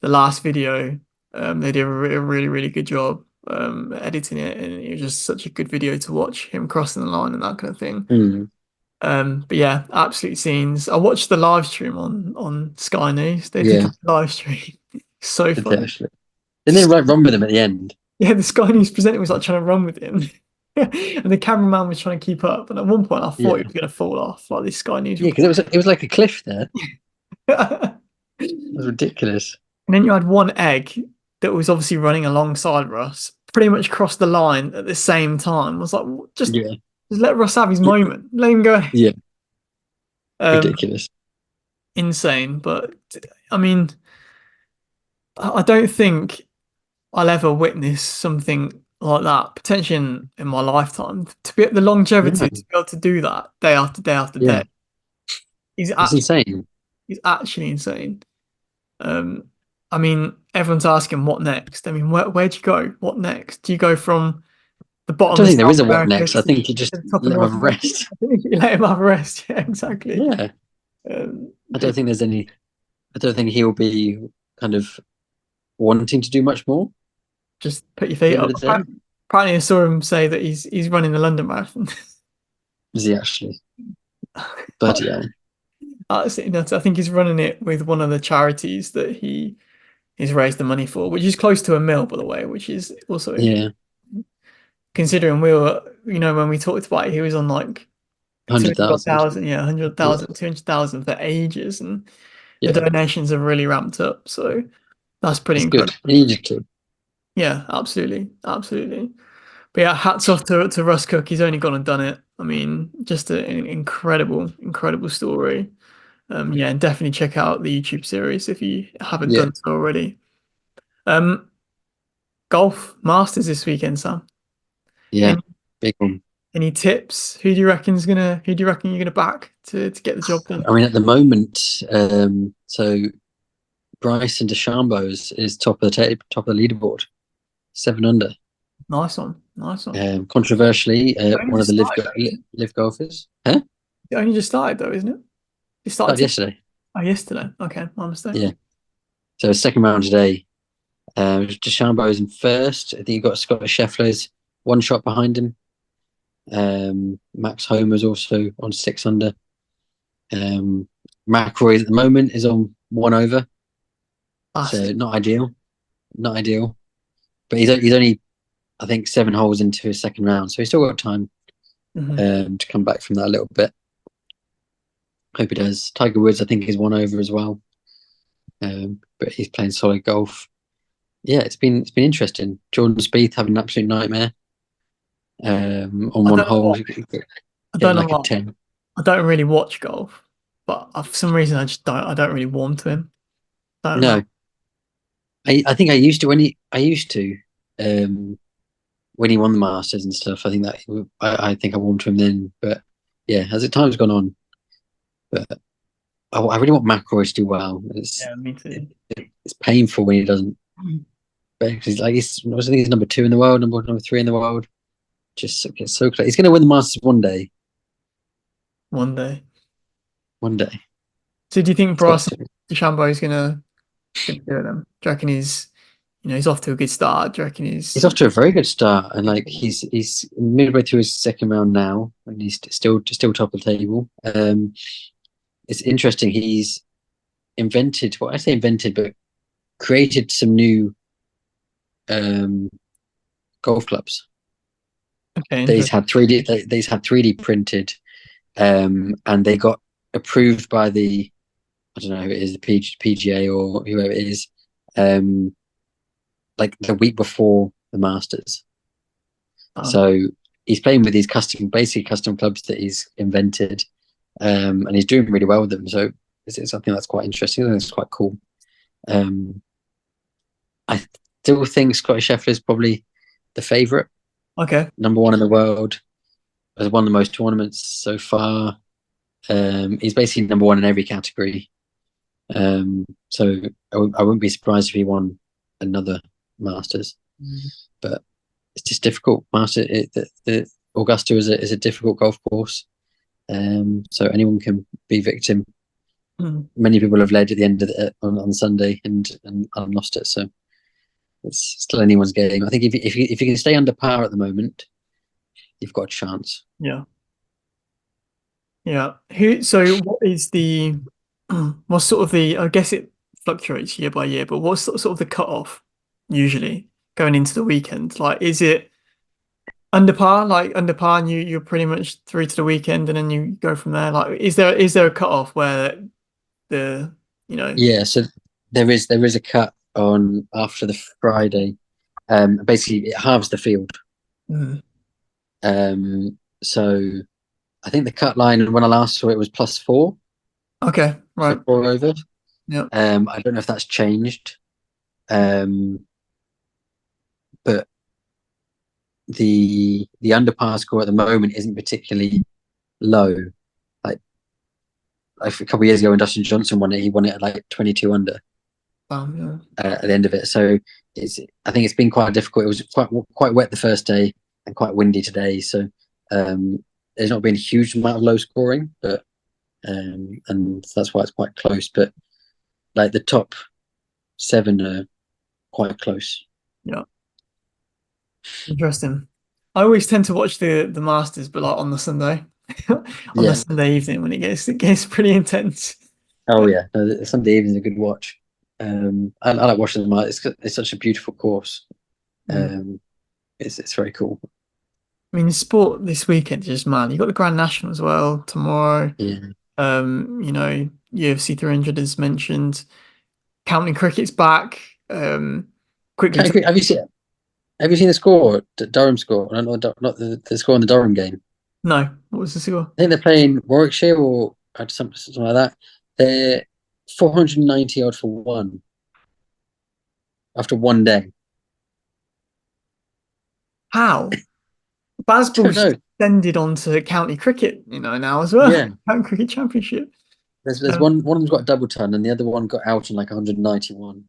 the last video. They did a really, really good job editing it, and it was just such a good video to watch him crossing the line and that kind of thing. Mm. But yeah, absolute scenes. I watched the live stream on Sky News. They did Yeah. the live stream. So Did they funny. actually? Didn't they run with him at the end? Yeah, the Sky News presenter was like trying to run with him. And the cameraman was trying to keep up. And at one point I thought he Yeah. was going to fall off, like this Sky News Yeah, because reporter. it was like a cliff there. It And was ridiculous. then you had one egg that was obviously running alongside Russ, pretty much crossed the line at the same time. I was like, Yeah. just let Russ have his moment. Let him go ahead. Yeah. Um, Ridiculous. Insane. But I mean, I don't think I'll ever witness something like that, potentially in my lifetime. To be the longevity to No. be able to do that day after day after day Yeah. is It's actually insane. is actually insane. Um, I mean, everyone's asking what next. I mean, where do you go? What next? Do you go from the I bottom don't of think there South is a what America next. I to think you just the top of let him have North a America? rest. I think you let him have a rest. Yeah, exactly. Yeah. I don't But think there's any. I don't think he'll be kind of wanting to do much more just put your at the feet end of up. the day. Apparently, I saw him say that he's running the London Marathon. Is he actually? Bloody hell. Absolutely nuts. I think he's running it with one of the charities that he's raised the money for, which is close to a mil, by the way, which is also Yeah. considering we were, when we talked about it, he was on like 100,000. 200,000, yeah, Yeah. 100,000, 200,000 for ages, and the Yeah. donations have really ramped up. So that's pretty It's good. incredible. He needed to. Yeah, absolutely, absolutely. But yeah, hats off to Russ Cook. He's only gone and done it. I mean, just an incredible, incredible story. Yeah, and definitely check out the YouTube series if you haven't Yeah. done so already. Um, Golf Masters this weekend, Sam. Yeah. Any Big one. any tips? Who do you reckon you're gonna back to get the job done? I mean, at the moment, so Bryson DeChambeau is top of the top of the leaderboard, 7 under. Nice one, nice one. Controversially, It only one of just the started though, isn't it? live golfers. Huh? It only just started though, isn't it? It started Started yesterday. yesterday. Okay, my mistake. Yeah. So second round today. DeChambeau's in first. I think you've got Scottish Scheffler's 1 shot behind him. Max Homer's also on 6 under. McIlroy at the moment is on 1 over, so Bastard. not ideal, not ideal. But he's only I think 7 holes into his second round, so he's still got time Hmm. to come back from that a little bit. Hope he does. Tiger Woods I think is 1 over as well, but he's playing solid golf. Yeah, it's been interesting. Jordan Spieth having an absolute nightmare on I one don't know hole, what I don't getting know like a what 10. I don't really watch golf, but for some reason I don't really warm to him. Don't know. No, I think I used to I used to um, when he won the Masters and stuff. I think I think I warmed to him then, but yeah, as the time's gone on, but I really want McIlroy to do well. Yeah, me too. It's painful when he doesn't. But I think he's number 2 in the world, number 3 in the world. Just gets so close. He's going to win the Masters one day. One day. One day, So do you think he's got Bryson to. DeChambeau is gonna do it then? Do you reckon he's off to a good start? Do you reckon He's off to a very good start, and like he's midway through his second round now, and he's still top of the table. It's interesting. He's invented, well, I say invented, but created some new um, golf clubs. okay? They's Interesting. had 3D printed, and they got approved by the, I don't know who it is, the PGA or whoever it is, um, like the week before the Masters. Um, So he's playing with these basically custom clubs that he's invented, and he's doing really well with them. So it's something that's quite interesting and it's quite cool. Um, I still think Scottish Scheffler is probably the favourite, okay. number 1 in the world. Has won the most tournaments so far. He's basically number one in every category. So I wouldn't be surprised if he won another Masters, Mm. but it's just difficult. The Augusta is a difficult golf course. So anyone can be victim. Mm. Many people have led at the end of on Sunday and lost it. So it's still anyone's game. I think if you can stay under par at the moment, you've got a chance. Yeah. Yeah. So what is the, what's sort of the, I guess it fluctuates year by year, but what's sort of the cutoff usually going into the weekend? Like, is it under par and you're pretty much through to the weekend and then you go from there? Like, is there a cutoff where the, you know, Yeah. So there is a cut on after the Friday. Basically, it halves the field. mm, So I think the cut line when I last saw it was +4 okay, for right. 4 over. Yeah. I don't know if that's changed. Um, but the underpar score at the moment isn't particularly low. Like, like a couple of years ago when Dustin Johnson won it, he won it at like 22 under Yeah. at the end of it. So I think it's been quite difficult. It was quite wet the first day and quite windy today. So there's not been a huge amount of low scoring, but and that's why it's quite close. But like the top 7 are quite close. Yeah. Interesting. I always tend to watch the Masters, but like on the Sunday, on the Yeah. Sunday evening when it gets pretty intense. Oh yeah. No, the Sunday evening's a good watch. I like watching them. It's such a beautiful course. Mm. Um, it's very cool. I mean, the sport this weekend is just man. You got the Grand National as well tomorrow. Yeah. UFC 300 as mentioned. County cricket's back. Quickly to Have you seen the score? Durham score? No, not the score in the Durham game. no, what was the score? I think they're playing Warwickshire or something like that. They're 490 odd for one after one day. How? Don't Basball's know. extended onto county cricket, now as well. Yeah, County cricket championship. there's Um, one of them's got a double ton and the other one got out on like 191.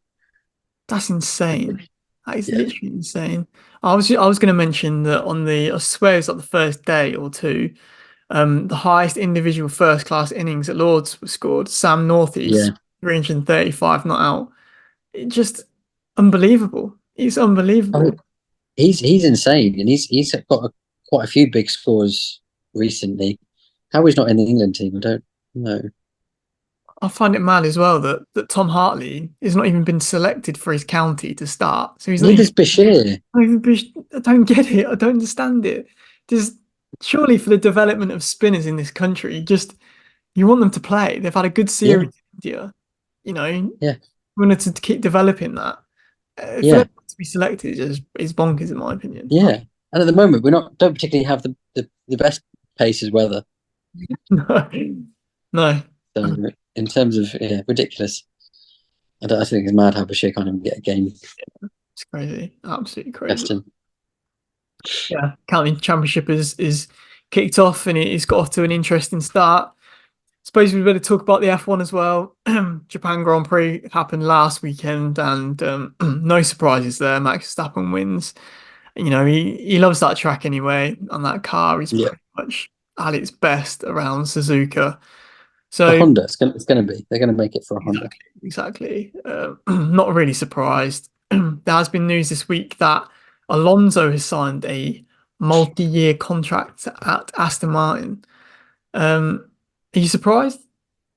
that's insane. That is Yeah, literally insane. I was going to mention that on I swear it's like the first day or two, the highest individual first class innings at Lords was scored. Sam yeah. Northeast, 335 not out. It just unbelievable. It's Oh, unbelievable. he's insane and he's got quite a few big scores recently. How he's not in the England team, I don't know. I find it mad as well that Tom Hartley has not even been selected for his county to start. So he's not even, Neither's Bashir. not even I don't get it. I don't understand it. Just surely for the development of spinners in this country, just you want them to play. They've had a good Yeah, series in India. You yeah, wanted to keep developing that. For them yeah. to be selected is bonkers in my opinion. Yeah, and at the moment we don't particularly have the best pace as weather. No, no, So in terms of ridiculous, I think it's mad how Bashir can't even get a game. it's crazy, absolutely crazy. Preston. Yeah, county championship is kicked off and it's got off to an interesting start. Suppose we better talk about the F1 as well. Japan Grand Prix happened last weekend, and no surprises there. Max Verstappen wins. He loves that track anyway, and that car is Yeah, pretty much at its best around Suzuka. for So Honda, it's gonna be. They're gonna make it for a Honda. exactly. Not really surprised. There has been news this week that Alonso has signed a multi-year contract at Aston Martin. Are you surprised?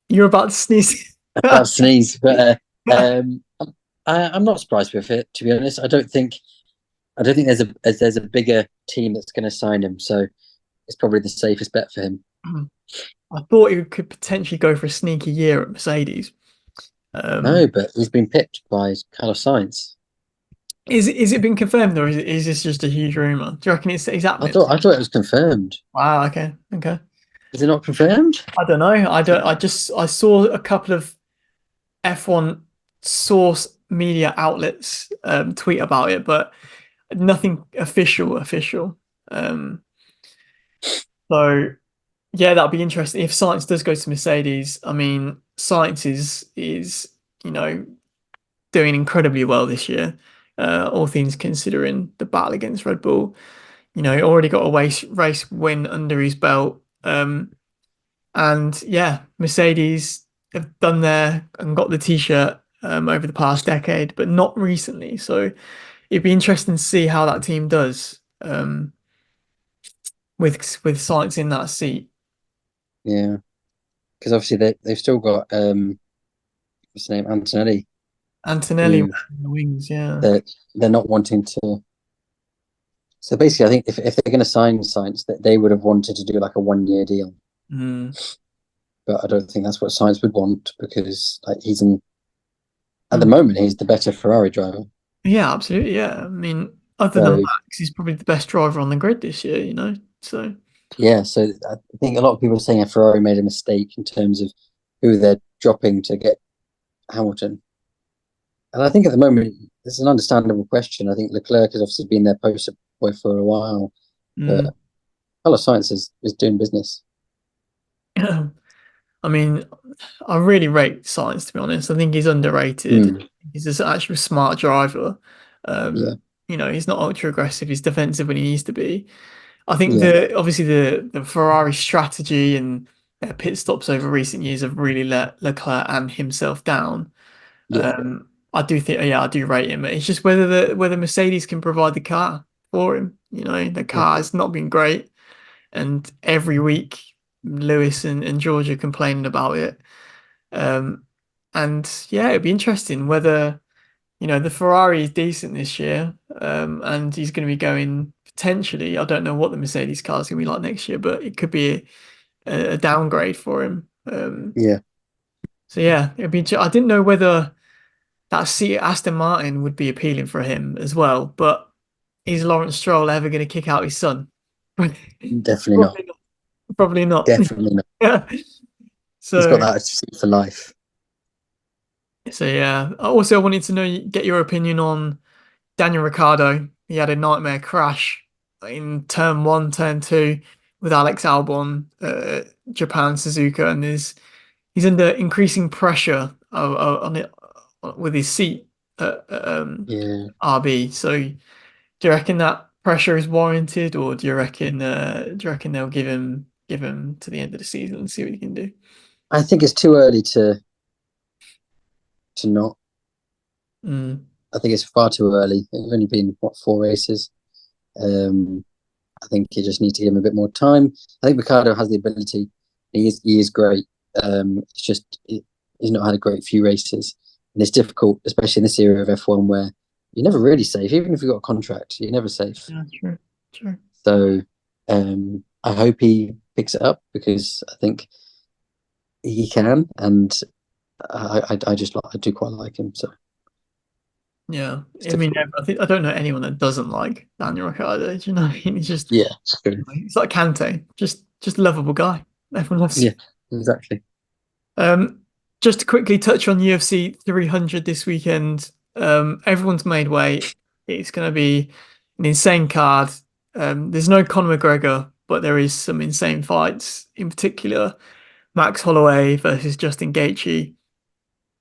You're about to sneeze. About to sneeze, but I'm not surprised with it. To be honest, I don't think there's a bigger team that's going to sign him. So it's probably the safest bet for him. I thought he could potentially go for a sneaky year at Mercedes. No, Um, but he's been pipped by Carlos Sainz. is it been confirmed or is this just a huge rumor? Do you reckon it's I happening? thought I thought it was confirmed. Wow. Okay. Okay. Is it not confirmed? I don't know. I don't. I saw a couple of F1 source media outlets tweet about it, but nothing official. Um, so. Yeah, that'll be interesting. If Science does go to Mercedes, I mean, Science is you know doing incredibly well this year. All things considering the battle against Red Bull, he already got a race win under his belt. And yeah, Mercedes have done there and got the t-shirt over the past decade, but not recently. So it'd be interesting to see how that team does with Science in that seat. Yeah, because obviously they've still got what's his name, Antonelli, Antonelli who in the wings, yeah. they're not wanting to. So basically, I think if they're going to sign Science, that they would have wanted to do like a 1 year deal, Mm. but I don't think that's what Science would want because like he's in at the Mm. moment he's the better Ferrari driver. Yeah, absolutely. Yeah. I mean, other than So Max, he's probably the best driver on the grid this year. So yeah, so I think a lot of people are saying Ferrari made a mistake in terms of who they're dropping to get Hamilton. And I think at the moment it's an understandable question. I think Leclerc has obviously been their poster boy for a while, but mm. Carlos Sainz is doing business. I mean, I really rate Science, to be honest. I think he's underrated. Mm, He's just actually a smart driver. yeah, He's not ultra aggressive. He's defensive when he needs to be. I think yeah, the obviously the Ferrari strategy and their pit stops over recent years have really let Leclerc and himself down. yeah, I do think, yeah, I do rate him. It's just whether Mercedes can provide the car for him. The yeah. car has not been great, and every week Lewis and George are complaining about it. Um, and yeah, it'd be interesting whether the Ferrari is decent this year, and he's going to be going potentially. I don't know what the Mercedes car is going to be like next year, but it could be a downgrade for him. Yeah. So yeah, it'd be. I didn't know whether that seat at Aston Martin would be appealing for him as well, but is Lawrence Stroll ever going to kick out his son? Definitely not. Probably not. Probably not. Definitely not. Yeah. He's got So that seat for life. so yeah. Also, I wanted to get your opinion on Daniel Ricciardo. He had a nightmare crash in turn one, turn two with Alex Albon, Japan Suzuka, and he's under increasing pressure on it with his seat at Yeah. RB. So, do you reckon that pressure is warranted, or do you reckon they'll give him to the end of the season and see what he can do? I think it's too early to not. Mm, I think it's far too early. It's only been what 4 races. Um, I think you just need to give him a bit more time. I think Ricardo has the ability. He is great. It's just he's not had a great few races, and it's difficult, especially in this era of F1 where you're never really safe. Even if you've got a contract, you're never safe. yeah, true, true. So I hope he picks it up because I think he can, and I do quite like him. So Yeah, it's I mean, difficult. I don't know anyone that doesn't like Daniel Ricciardo. Do you know what I mean? Yeah, true. He's like Kante, just a lovable guy. Everyone loves Yeah, him. exactly. Um, just to quickly touch on UFC 300 this weekend. Everyone's made weight. It's going to be an insane card. There's no Conor McGregor, but there is some insane fights. In particular, Max Holloway versus Justin Gaethje.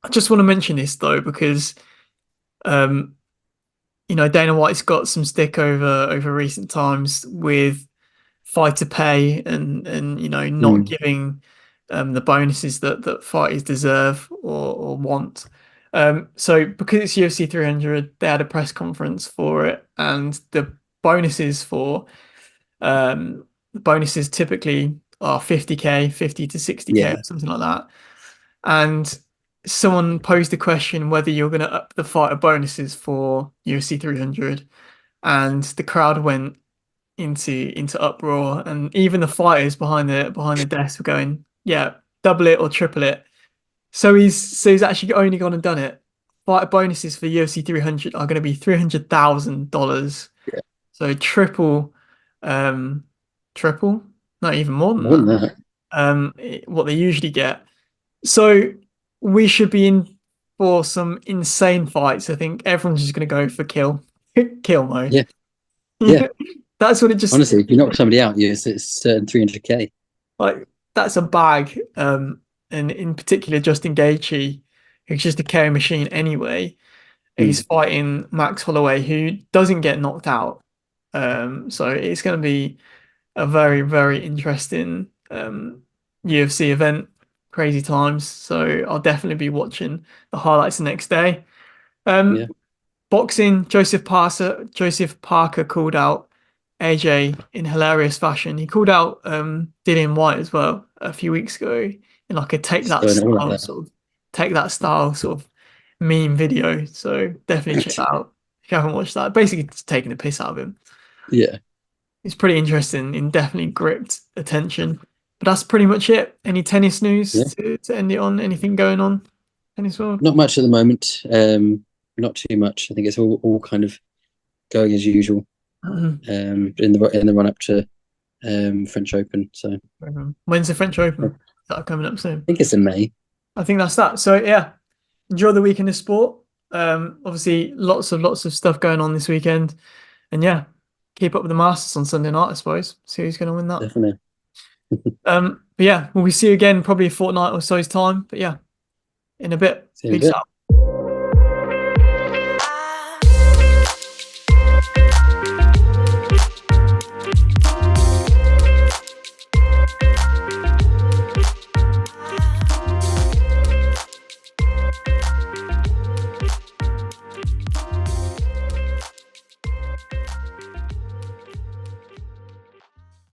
I just want to mention this though because um, Dana White's got some stick over recent times with fighter pay and not Mm, giving the bonuses that fighters deserve or want. So because it's UFC 300, they had a press conference for it, and the bonuses typically are 50K, 50 to 60K, yeah, or something like that. And someone posed the question whether you're going to up the fighter bonuses for UFC 300, and the crowd went into uproar, and even the fighters behind the desk were going, "Yeah, double it or triple it." So he's actually only gone and done it. Fighter bonuses for UFC 300 are going to be $300,000. yeah. So um, triple, not even more than More than that. that. What they usually get. So we should be in for some insane fights. I think everyone's just going to go for kill mode. Yeah, yeah. Yeah, that's what it just. Honestly, if you knock somebody out, it's certain 300k. Like that's a bag. And in particular, Justin Gaethje, who's just a carry machine anyway. He's Mm, fighting Max Holloway, who doesn't get knocked out. So it's going to be a very, very interesting UFC event. Crazy times. So I'll definitely be watching the highlights the next day. yeah. Um, Boxing, Joseph Parker called out AJ in hilarious fashion. He called out Dillian White as well a few weeks ago in like a It's going all out there. take that style sort of meme video. So definitely check that out if you haven't watched that. Basically, it's taking the piss out of him. Yeah. It's pretty interesting and definitely gripped attention. But that's pretty much it. Any tennis news Yeah. to end it on? Anything going on? Tennis world? Not much at the moment. Not too much. I think it's all kind of going as usual. In the run up to French Open. So I When's the French Open? Is that coming up soon? think it's in May. I think that's that. So yeah, enjoy the weekend of sport. Obviously lots of stuff going on this weekend, and yeah, keep up with the Masters on Sunday night. I suppose. See who's going to win that. Definitely. But yeah, we'll see you again probably a fortnight or so's time. But yeah, in a bit. See you in a Peace bit. out.